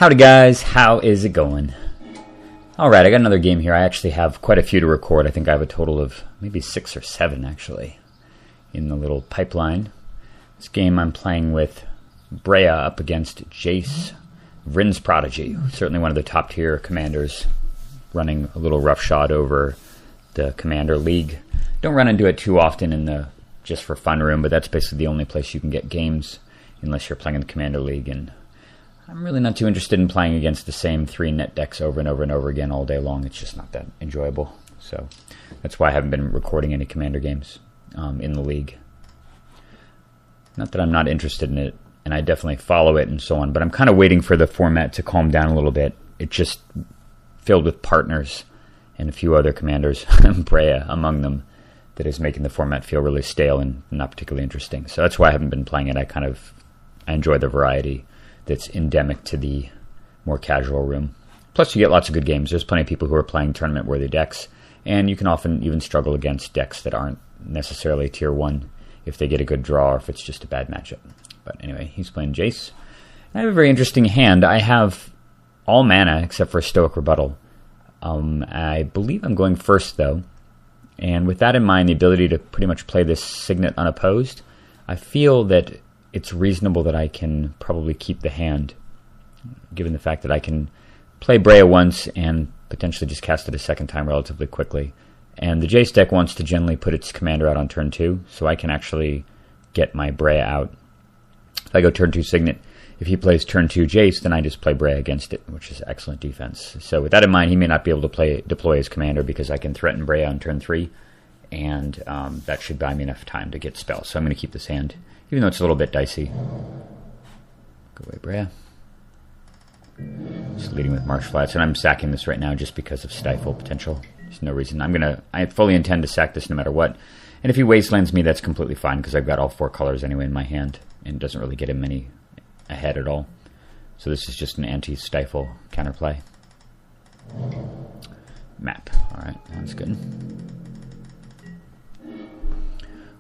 Howdy guys, how is it going? Alright, I got another game here. I actually have quite a few to record. I think I have a total of maybe 6 or 7 actually in the little pipeline. This game I'm playing with Breya up against Jace, Vryn's Prodigy, certainly one of the top tier commanders, running a little roughshod over the Commander League. Don't run into it too often in the just for fun room, but that's basically the only place you can get games unless you're playing in the Commander League, and I'm really not too interested in playing against the same 3 net decks over and over and over again all day long. It's just not that enjoyable. So that's why I haven't been recording any Commander games in the league. Not that I'm not interested in it, and I definitely follow it and so on, but I'm kind of waiting for the format to calm down a little bit. It just filled with partners and a few other commanders, Breya among them, that is making the format feel really stale and not particularly interesting. So that's why I haven't been playing it. I enjoy the variety that's endemic to the more casual room. Plus, you get lots of good games. There's plenty of people who are playing tournament-worthy decks, and you can often even struggle against decks that aren't necessarily tier 1 if they get a good draw or if it's just a bad matchup. But anyway, he's playing Jace. I have a very interesting hand. I have all mana except for Stoic Rebuttal. I believe I'm going first, though. And with that in mind, the ability to pretty much play this Signet unopposed, I feel that it's reasonable that I can probably keep the hand, given the fact that I can play Breya once and potentially just cast it a second time relatively quickly. And the Jace deck wants to generally put its commander out on turn 2, so I can actually get my Breya out. If I go turn 2 Signet, if he plays turn 2 Jace, then I just play Breya against it, which is excellent defense. So with that in mind, he may not be able to deploy his commander because I can threaten Breya on turn 3, and that should buy me enough time to get spells. So I'm going to keep this hand, even though it's a little bit dicey. Go away, Breya. Just leading with Marsh Flats, and I'm sacking this right now just because of Stifle potential. There's no reason. I fully intend to sack this no matter what. And if he wastelands me, that's completely fine because I've got all 4 colors anyway in my hand, and it doesn't really get him any ahead at all. So this is just an anti-Stifle counterplay. Map. Alright, that's good.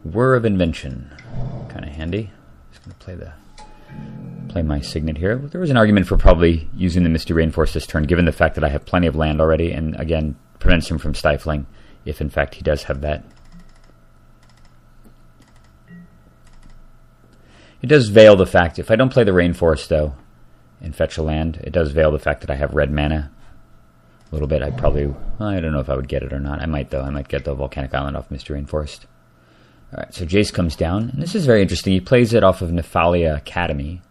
Whir of Invention. Kind of handy. Just going to play my Signet here. There was an argument for probably using the Misty Rainforest this turn, given the fact that I have plenty of land already, and again, prevents him from stifling, if in fact he does have that. It does veil the fact, if I don't play the Rainforest though, and fetch a land, it does veil the fact that I have red mana a little bit. I don't know if I would get it or not. I might though. I might get the Volcanic Island off Misty Rainforest. Alright, so Jace comes down, and this is very interesting. He plays it off of Nephalia Academy,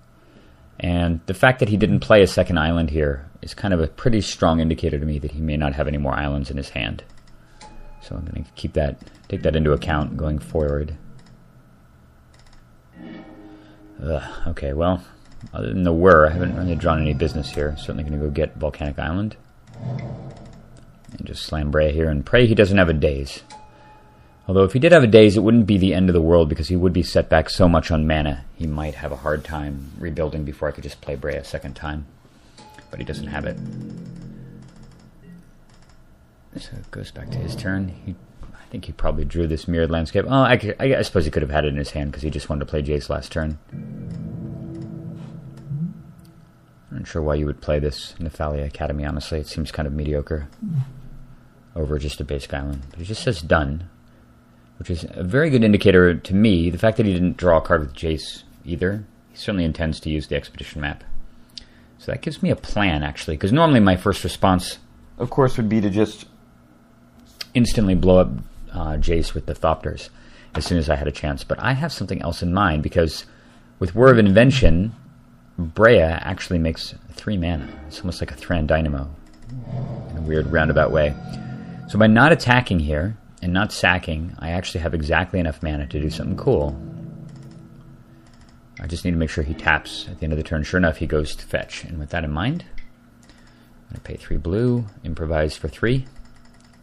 and the fact that he didn't play a second island here is kind of a pretty strong indicator to me that he may not have any more islands in his hand. So I'm going to take that into account going forward. Okay, well, other than the whir, I haven't really drawn any business here. Certainly going to go get Volcanic Island. And just slam Breya here, and pray he doesn't have a Daze. Although if he did have a Daze, it wouldn't be the end of the world because he would be set back so much on mana. He might have a hard time rebuilding before I could just play Breya a second time. But he doesn't have it. So it goes back to his turn. I think he probably drew this Mirrored Landscape. Oh, I suppose he could have had it in his hand because he just wanted to play Jace last turn. I'm not sure why you would play this Nephalia Academy, honestly. It seems kind of mediocre over just a basic island. But it just says done, which is a very good indicator to me. The fact that he didn't draw a card with Jace either. He certainly intends to use the Expedition map. So that gives me a plan, actually, because normally my first response, of course, would be to just instantly blow up Jace with the Thopters as soon as I had a chance. But I have something else in mind, because with Whir of Invention, Breya actually makes 3 mana. It's almost like a Thran Dynamo in a weird roundabout way. So by not attacking here and not sacking, I actually have exactly enough mana to do something cool. I just need to make sure he taps at the end of the turn. Sure enough, he goes to fetch. And with that in mind, I'm going to pay 3 blue, improvise for 3,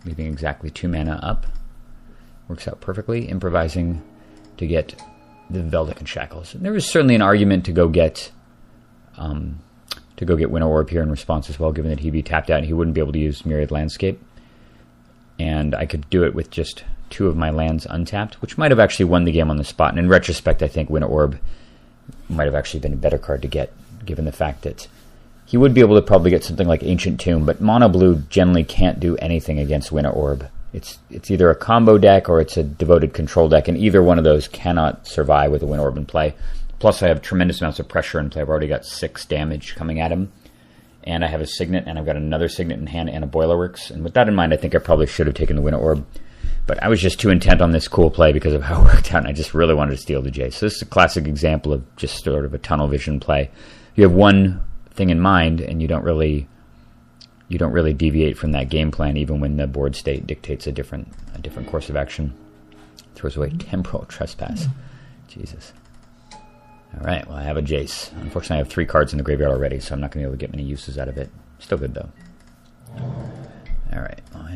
leaving exactly 2 mana up. Works out perfectly, improvising to get the Veldic Shackles. And there was certainly an argument to go get Winnow Orb here in response as well, given that he'd be tapped out and he wouldn't be able to use Myriad Landscape. And I could do it with just 2 of my lands untapped, which might have actually won the game on the spot. And in retrospect, I think Winnow Orb might have actually been a better card to get, given the fact that he would be able to probably get something like Ancient Tomb, but mono blue generally can't do anything against Winter Orb. It's either a combo deck or it's a devoted control deck, and either one of those cannot survive with a Winter Orb in play. Plus, I have tremendous amounts of pressure in play. I've already got 6 damage coming at him, and I have a Signet, and I've got another Signet in hand and a Boilerworks. And with that in mind, I think I probably should have taken the Winter Orb, but I was just too intent on this cool play because of how it worked out, and I just really wanted to steal the Jace. So this is a classic example of just sort of a tunnel vision play. You have one thing in mind, and you don't really deviate from that game plan, even when the board state dictates a different course of action. Throws away Temporal Trespass. Jesus. All right, well, I have a Jace. Unfortunately, I have 3 cards in the graveyard already, so I'm not going to be able to get many uses out of it. Still good, though. All right, well,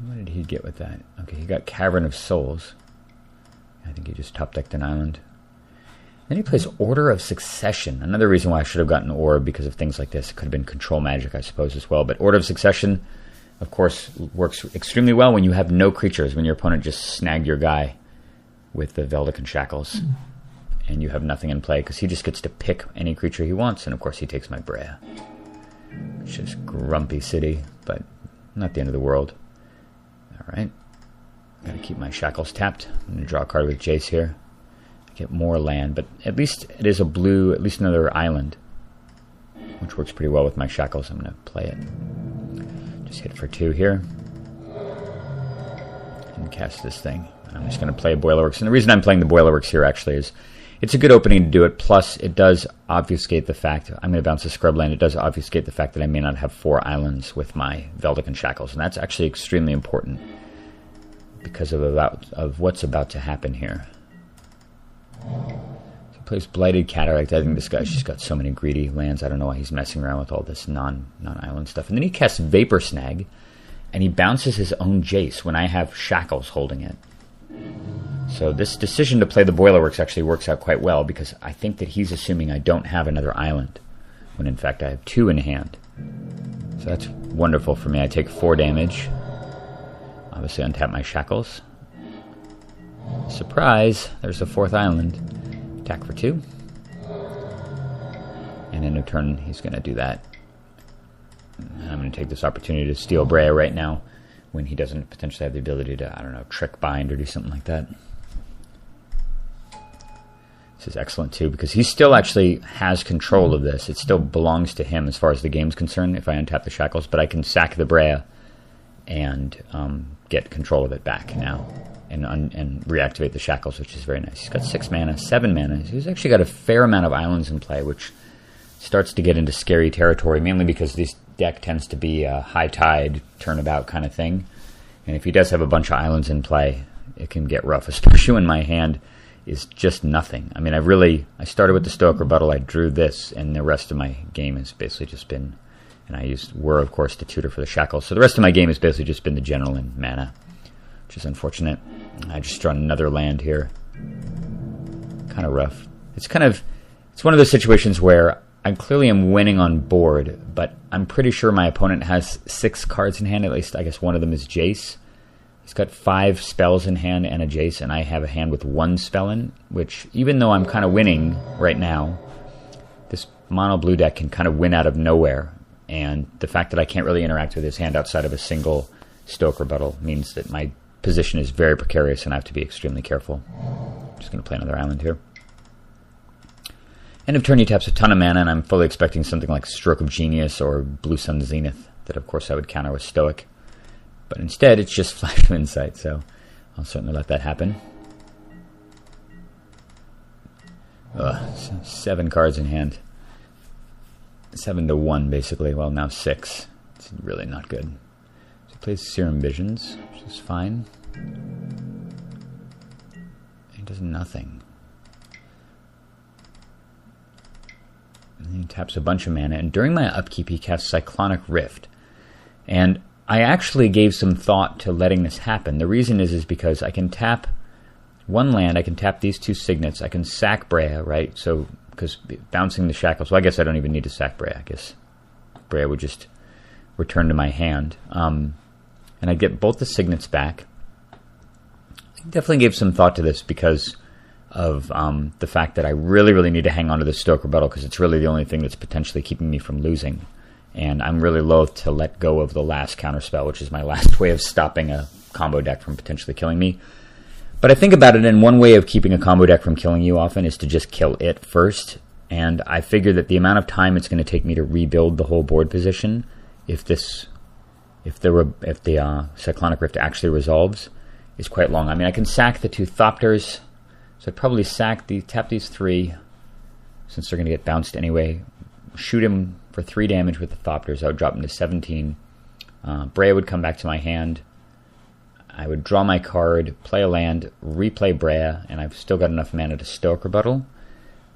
what did he get with that? Okay, he got Cavern of Souls. I think he just top-decked an island. Then he plays Order of Succession. Another reason why I should have gotten Orb, because of things like this. It could have been Control Magic, I suppose, as well. But Order of Succession, of course, works extremely well when you have no creatures, when your opponent just snagged your guy with the Veldican Shackles. And you have nothing in play, because he just gets to pick any creature he wants. And, of course, he takes my Breya. Which is Grumpy City, but not the end of the world. All right. Got to keep my Shackles tapped. I'm going to draw a card with Jace here. Get more land, but at least it is a blue, at least another island, which works pretty well with my Shackles. I'm going to play it. Just hit for 2 here. And cast this thing. I'm just going to play Boilerworks. And the reason I'm playing the Boilerworks here actually is it's a good opening to do it. Plus, it does obfuscate the fact, I'm going to bounce a scrub land, it does obfuscate the fact that I may not have 4 islands with my Veldican Shackles. And that's actually extremely important because of what's about to happen here. So he plays Blighted Cataract. I think this guy's just got so many greedy lands. I don't know why he's messing around with all this non-island stuff. And then he casts Vapor Snag, and he bounces his own Jace when I have Shackles holding it. So this decision to play the Boilerworks actually works out quite well, because I think that he's assuming I don't have another island, when in fact I have 2 in hand. So that's wonderful for me. I take 4 damage. Obviously untap my Shackles. Surprise! There's a 4th island. Attack for 2. And in a turn, he's going to do that. And I'm going to take this opportunity to steal Breya right now, when he doesn't potentially have the ability to, I don't know, trick bind or do something like that. This is excellent too, because he still actually has control of this. It still belongs to him as far as the game's concerned if I untap the Shackles, but I can sack the Breya and get control of it back now. And reactivate the Shackles, which is very nice. He's got 6 mana, 7 mana. He's actually got a fair amount of islands in play, which starts to get into scary territory, mainly because this deck tends to be a high tide, turnabout kind of thing. And if he does have a bunch of islands in play, it can get rough, especially when my hand is just nothing. I mean, I started with the Stoic Rebuttal, I drew this, and the rest of my game has basically just been, and I used Whir, of course, to tutor for the Shackles. So the rest of my game has basically just been the general and mana, which is unfortunate. I just drawn another land here. Kind of rough. It's one of those situations where I clearly am winning on board, but I'm pretty sure my opponent has 6 cards in hand. At least I guess one of them is Jace. He's got 5 spells in hand and a Jace, and I have a hand with 1 spell in, which even though I'm kind of winning right now, this mono blue deck can kind of win out of nowhere. And the fact that I can't really interact with his hand outside of a single Stoic Rebuttal means that my position is very precarious and I have to be extremely careful. I'm just going to play another island here. End of turn, he taps a ton of mana, and I'm fully expecting something like Stroke of Genius or Blue Sun Zenith that, of course, I would counter with Stoic. But instead, it's just Flash of Insight, so I'll certainly let that happen. 7 cards in hand. 7 to 1, basically. Well, now 6. It's really not good. So he plays Serum Visions, which is fine. He does nothing. And then he taps a bunch of mana, and during my upkeep, he casts Cyclonic Rift. And I actually gave some thought to letting this happen. The reason is because I can tap 1 land, I can tap these 2 Signets, I can sack Breya, right? So, because bouncing the Shackles, well, I guess I don't even need to sack Breya. I guess Breya would just return to my hand. And I get both the Signets back. I definitely gave some thought to this because of the fact that I really need to hang on to this Stoke Rebuttal because it's really the only thing that's potentially keeping me from losing. And I'm really loath to let go of the last counterspell, which is my last way of stopping a combo deck from potentially killing me. But I think about it, and one way of keeping a combo deck from killing you often is to just kill it first. And I figure that the amount of time it's going to take me to rebuild the whole board position, if the Cyclonic Rift actually resolves, is quite long. I mean, I can sack the 2 Thopters, so I'd probably tap these 3, since they're going to get bounced anyway. Shoot him for 3 damage with the Thopters. I would drop him to 17. Breya would come back to my hand. I would draw my card, play a land, replay Breya, and I've still got enough mana to Stoke Rebuttal.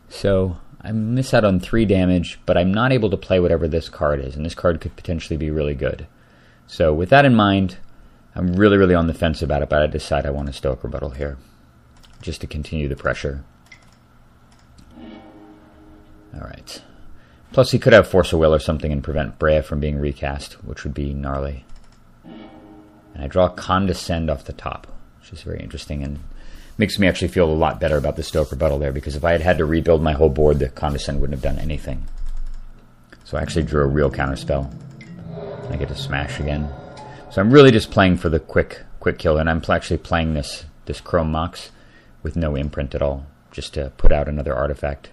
So I miss out on 3 damage, but I'm not able to play whatever this card is, and this card could potentially be really good. So with that in mind, I'm really on the fence about it, but I decide I want to Stoke Rebuttal here, just to continue the pressure. Alright. Plus he could have Force of Will or something and prevent Breya from being recast, which would be gnarly. And I draw Condescend off the top, which is very interesting and makes me actually feel a lot better about the Stoke Rebuttal there, because if I had had to rebuild my whole board, the Condescend wouldn't have done anything. So I actually drew a real counterspell. I get to smash again. So I'm really just playing for the quick kill, and I'm actually playing this Chrome Mox with no imprint at all, just to put out another artifact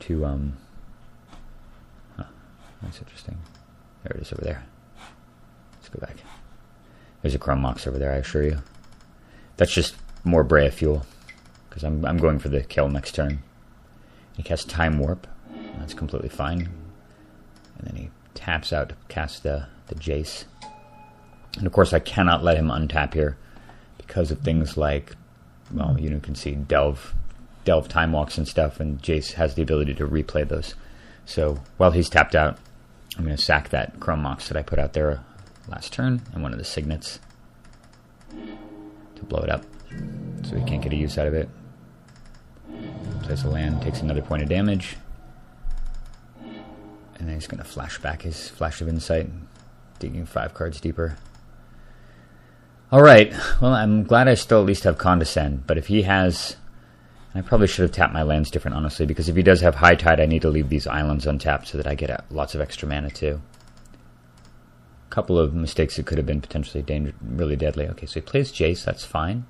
to that's interesting. There it is over there. Let's go back. There's a Chrome Mox over there, I assure you. That's just more Breya fuel, because I'm going for the kill next turn. He casts Time Warp. That's completely fine. And then he taps out to cast the Jace. And of course I cannot let him untap here because of things like, well, you can see Delve Time Walks and stuff, and Jace has the ability to replay those. So while he's tapped out, I'm going to sack that Chrome Mox that I put out there last turn and one of the Signets to blow it up so he can't get a use out of it. Plays a land, takes another point of damage, and then he's going to flash back his Flash of Insight, digging 5 cards deeper. Alright, well, I'm glad I still at least have Condescend, but if he has... I probably should have tapped my lands different, honestly, because if he does have High Tide, I need to leave these islands untapped so that I get lots of extra mana, too. A couple of mistakes that could have been potentially really deadly. Okay, so he plays Jace, that's fine.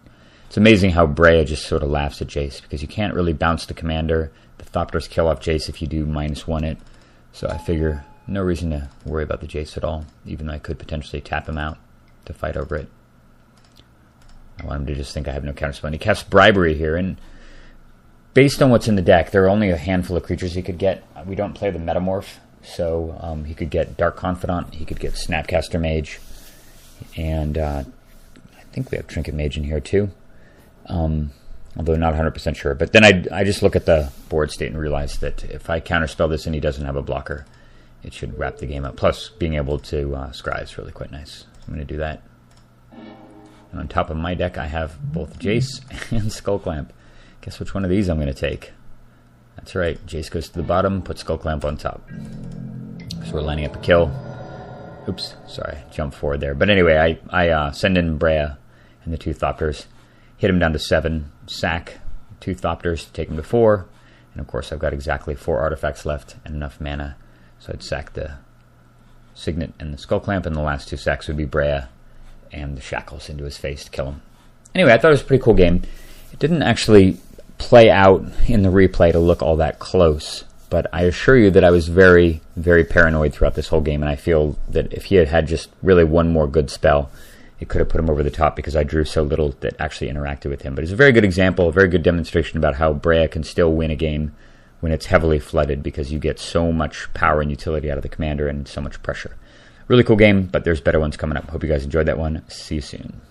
It's amazing how Breya just sort of laughs at Jace, because you can't really bounce the commander. The Thopters kill off Jace if you do -1 it, so I figure no reason to worry about the Jace at all, even though I could potentially tap him out to fight over it. I want him to just think I have no counterspell. And he casts Bribery here, and based on what's in the deck, there are only a handful of creatures he could get. We don't play the Metamorph, so he could get Dark Confidant, he could get Snapcaster Mage, and I think we have Trinket Mage in here too, although not 100% sure. But then I just look at the board state and realize that if I counterspell this and he doesn't have a blocker, it should wrap the game up. Plus, being able to scry is really quite nice. So I'm going to do that. And on top of my deck, I have both Jace and Skullclamp. Guess which one of these I'm going to take. That's right, Jace goes to the bottom, put Skullclamp on top. So we're lining up a kill. Oops, sorry, jump forward there. But anyway, I send in Breya and the 2 Thopters, hit him down to 7, sack 2 Thopters, take him to 4, and of course I've got exactly 4 artifacts left and enough mana, so I'd sack the Signet and the Skullclamp, and the last 2 sacks would be Breya and the Shackles into his face to kill him. Anyway, I thought it was a pretty cool game. It didn't actually play out in the replay to look all that close, but I assure you that I was very, very paranoid throughout this whole game, and I feel that if he had had just really one more good spell, it could have put him over the top, because I drew so little that actually interacted with him. But it's a very good example, a very good demonstration about how Breya can still win a game when it's heavily flooded, because you get so much power and utility out of the commander and so much pressure. Really cool game, but there's better ones coming up. Hope you guys enjoyed that one. See you soon.